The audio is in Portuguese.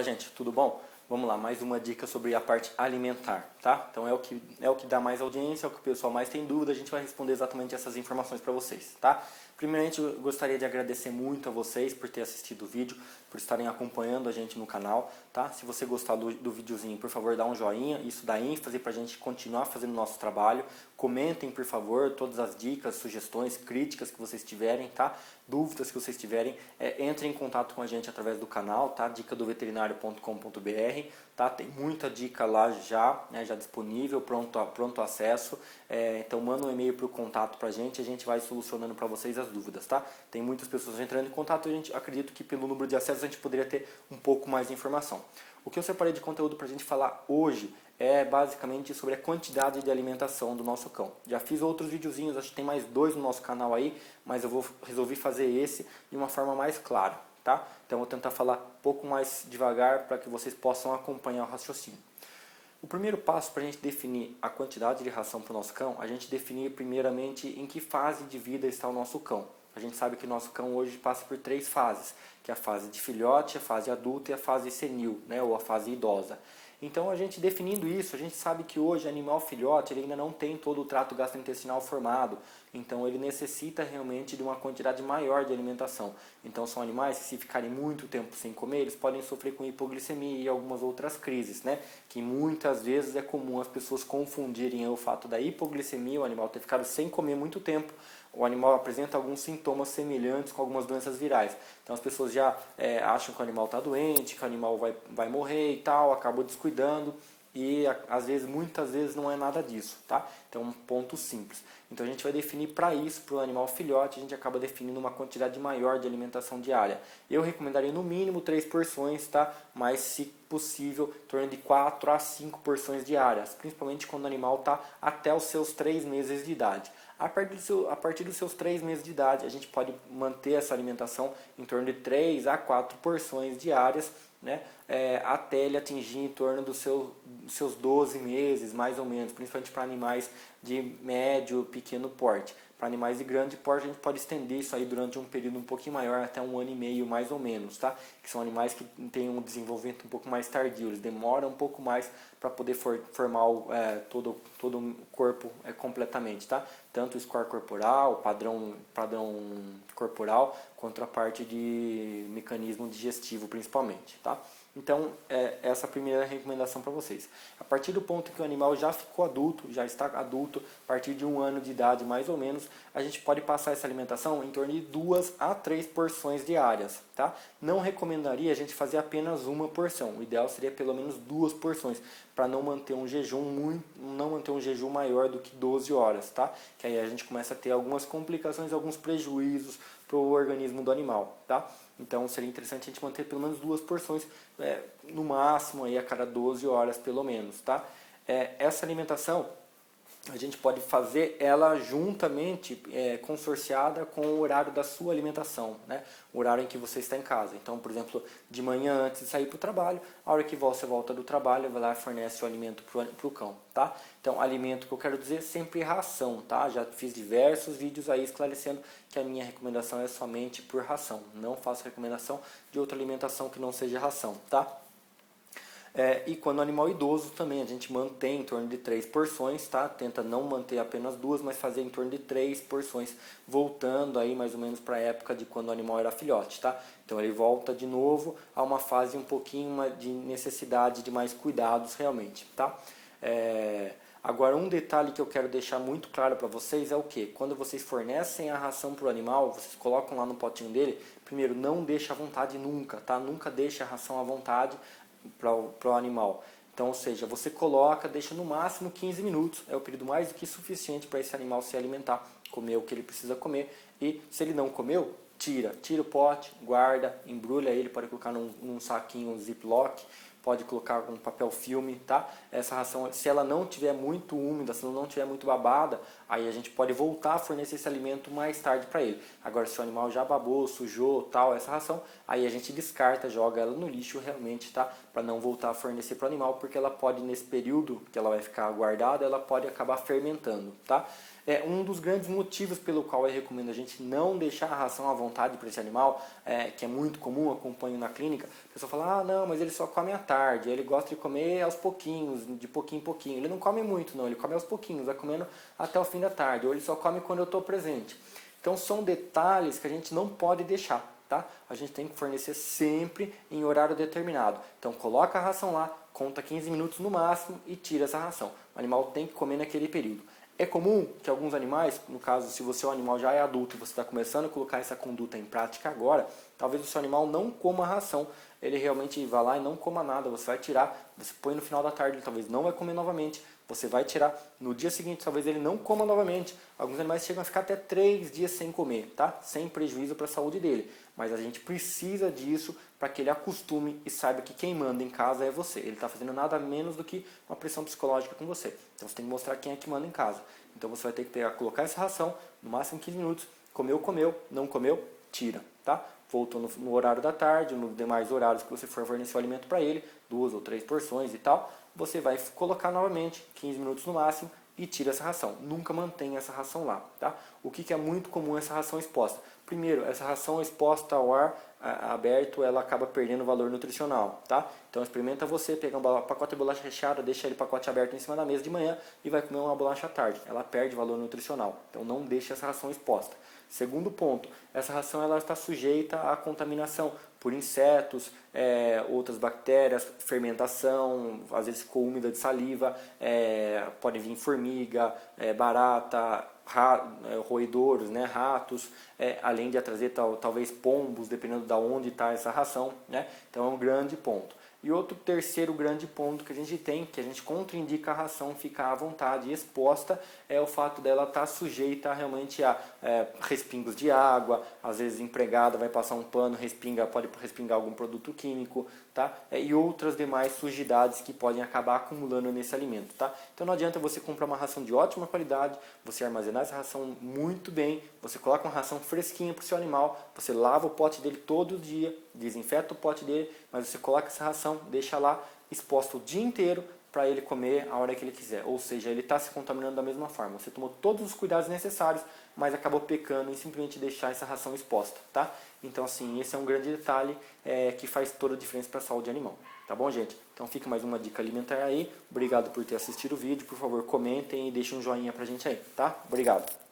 Gente, tudo bom? Vamos lá, mais uma dica sobre a parte alimentar, tá? Então é o que dá mais audiência, é o que o pessoal mais tem dúvida, a gente vai responder exatamente essas informações para vocês, tá? Primeiramente, eu gostaria de agradecer muito a vocês por ter assistido o vídeo, por estarem acompanhando a gente no canal, tá? Se você gostar do videozinho, por favor, dá um joinha, isso dá ênfase para a gente continuar fazendo o nosso trabalho. Comentem, por favor, todas as dicas, sugestões, críticas que vocês tiverem, tá? Dúvidas que vocês tiverem, entrem em contato com a gente através do canal, tá? dicadoveterinário.com.br, tá? Tem muita dica lá já, né? Já disponível, pronto acesso. Então manda um e-mail para o contato para a gente vai solucionando para vocês as dúvidas, tá? Tem muitas pessoas entrando em contato, a gente acredito que pelo número de acessos a gente poderia ter um pouco mais de informação. O que eu separei de conteúdo para a gente falar hoje é basicamente sobre a quantidade de alimentação do nosso cão. Já fiz outros videozinhos, acho que tem mais 2 no nosso canal aí, mas eu resolvi fazer esse de uma forma mais clara, tá? Então eu vou tentar falar um pouco mais devagar para que vocês possam acompanhar o raciocínio. O primeiro passo para a gente definir a quantidade de ração para o nosso cão, a gente definir primeiramente em que fase de vida está o nosso cão. A gente sabe que o nosso cão hoje passa por 3 fases, que é a fase de filhote, a fase adulta e a fase senil, né, ou a fase idosa. Então, a gente definindo isso, a gente sabe que hoje o animal filhote ele ainda não tem todo o trato gastrointestinal formado, então ele necessita realmente de uma quantidade maior de alimentação. Então, são animais que, se ficarem muito tempo sem comer, eles podem sofrer com hipoglicemia e algumas outras crises, né? Que muitas vezes é comum as pessoas confundirem o fato da hipoglicemia, o animal ter ficado sem comer muito tempo, o animal apresenta alguns sintomas semelhantes com algumas doenças virais. Então as pessoas já acham que o animal está doente, que o animal vai morrer e tal, acabam descuidando e muitas vezes não é nada disso, tá? Então é um ponto simples. Então a gente vai definir para isso, para o animal filhote, a gente acaba definindo uma quantidade maior de alimentação diária. Eu recomendaria no mínimo 3 porções, tá? Mas se possível, em torno de 4 a 5 porções diárias, principalmente quando o animal está até os seus 3 meses de idade. A partir dos seus 3 meses de idade, a gente pode manter essa alimentação em torno de 3 a 4 porções diárias, né? Até ele atingir em torno dos seus 12 meses, mais ou menos, principalmente para animais de médio, pequeno porte. Para animais de grande porte, a gente pode estender isso aí durante um período um pouquinho maior, até 1 ano e meio, mais ou menos, tá? Que são animais que têm um desenvolvimento um pouco mais tardio, eles demoram um pouco mais para poder formar todo o corpo completamente, tá? Tanto o score corporal, padrão corporal, quanto a parte de mecanismo digestivo, principalmente, tá? Então, essa é a primeira recomendação para vocês. A partir do ponto que o animal já ficou adulto, já está adulto, a partir de 1 ano de idade mais ou menos, a gente pode passar essa alimentação em torno de 2 a 3 porções diárias, tá? Não recomendaria a gente fazer apenas uma porção. O ideal seria pelo menos 2 porções, para não manter um jejum maior do que 12 horas, tá? Que aí a gente começa a ter algumas complicações, alguns prejuízos para o organismo do animal, tá? Então seria interessante a gente manter pelo menos 2 porções, no máximo aí a cada 12 horas pelo menos, tá? Essa alimentação a gente pode fazer ela juntamente, consorciada com o horário da sua alimentação, né? O horário em que você está em casa. Então, por exemplo, de manhã antes de sair para o trabalho, a hora que você volta do trabalho, vai lá e fornece o alimento para o cão, tá? Então, alimento que eu quero dizer sempre ração, tá? Já fiz diversos vídeos aí esclarecendo que a minha recomendação é somente por ração. Não faço recomendação de outra alimentação que não seja ração, tá? E quando o animal idoso também, a gente mantém em torno de 3 porções, tá? Tenta não manter apenas 2, mas fazer em torno de 3 porções, voltando aí mais ou menos para a época de quando o animal era filhote, tá? Então ele volta de novo a uma fase um pouquinho de necessidade de mais cuidados realmente, tá? Agora, um detalhe que eu quero deixar muito claro para vocês é o que? Quando vocês fornecem a ração para o animal, vocês colocam lá no potinho dele, primeiro, não deixa à vontade nunca, tá? Nunca deixa a ração à vontade para o animal. Então, ou seja, você coloca, deixa no máximo 15 minutos, é o período mais do que suficiente para esse animal se alimentar, comer o que ele precisa comer, e se ele não comeu, tira o pote, guarda, embrulha ele, pode colocar num saquinho Ziploc, pode colocar um papel filme, tá? Essa ração, se ela não tiver muito úmida, se ela não tiver muito babada, aí a gente pode voltar a fornecer esse alimento mais tarde para ele. Agora, se o animal já babou, sujou, tal, essa ração, aí a gente descarta, joga ela no lixo realmente, tá? Para não voltar a fornecer para o animal, porque ela pode, nesse período que ela vai ficar guardada, ela pode acabar fermentando, tá? É um dos grandes motivos pelo qual eu recomendo a gente não deixar a ração à vontade para esse animal, que é muito comum, acompanho na clínica. A pessoa fala, ah, não, mas ele só come à tarde, ele gosta de comer aos pouquinhos, de pouquinho em pouquinho. Ele não come muito não, ele come aos pouquinhos, vai comendo até o fim da tarde, ou ele só come quando eu estou presente. Então são detalhes que a gente não pode deixar, tá? A gente tem que fornecer sempre em horário determinado. Então coloca a ração lá, conta 15 minutos no máximo e tira essa ração. O animal tem que comer naquele período. É comum que alguns animais, no caso, se você é um animal já é adulto e você está começando a colocar essa conduta em prática agora, talvez o seu animal não coma a ração, ele realmente vá lá e não coma nada, você vai tirar, você põe no final da tarde, ele talvez não vai comer novamente, você vai tirar, no dia seguinte talvez ele não coma novamente. Alguns animais chegam a ficar até 3 dias sem comer, tá? Sem prejuízo para a saúde dele. Mas a gente precisa disso para que ele acostume e saiba que quem manda em casa é você. Ele está fazendo nada menos do que uma pressão psicológica com você. Então você tem que mostrar quem é que manda em casa. Então você vai ter que pegar, colocar essa ração, no máximo 15 minutos, comeu, não comeu, tira, tá? Voltou no horário da tarde, nos demais horários que você for fornecer o alimento para ele, 2 ou 3 porções e tal, você vai colocar novamente, 15 minutos no máximo, e tira essa ração. Nunca mantenha essa ração lá, tá? O que é muito comum essa ração exposta? Primeiro, essa ração exposta ao ar aberto, ela acaba perdendo valor nutricional, tá? Então experimenta você pegar um pacote de bolacha recheada, deixa ele pacote aberto em cima da mesa de manhã e vai comer uma bolacha à tarde. Ela perde valor nutricional. Então não deixe essa ração exposta. Segundo ponto, essa ração ela está sujeita à contaminação por insetos, outras bactérias, fermentação, às vezes ficou úmida de saliva, pode vir formiga, barata, roedouros, né, ratos, além de trazer talvez pombos, dependendo de onde está essa ração, né? Então é um grande ponto. E outro terceiro grande ponto que a gente tem, que a gente contraindica a ração ficar à vontade e exposta, é o fato dela estar sujeita realmente a respingos de água, às vezes empregada vai passar um pano, pode respingar algum produto químico, tá? E outras demais sujidades que podem acabar acumulando nesse alimento, tá? Então não adianta você comprar uma ração de ótima qualidade, você armazenar essa ração muito bem, você coloca uma ração fresquinha para o seu animal, você lava o pote dele todo dia, desinfeta o pote dele, mas você coloca essa ração, deixa lá exposta o dia inteiro para ele comer a hora que ele quiser. Ou seja, ele está se contaminando da mesma forma. Você tomou todos os cuidados necessários, mas acabou pecando em simplesmente deixar essa ração exposta, tá? Então, assim, esse é um grande detalhe que faz toda a diferença para a saúde animal. Tá bom, gente? Então fica mais uma dica alimentar aí. Obrigado por ter assistido o vídeo. Por favor, comentem e deixem um joinha pra gente aí, tá? Obrigado.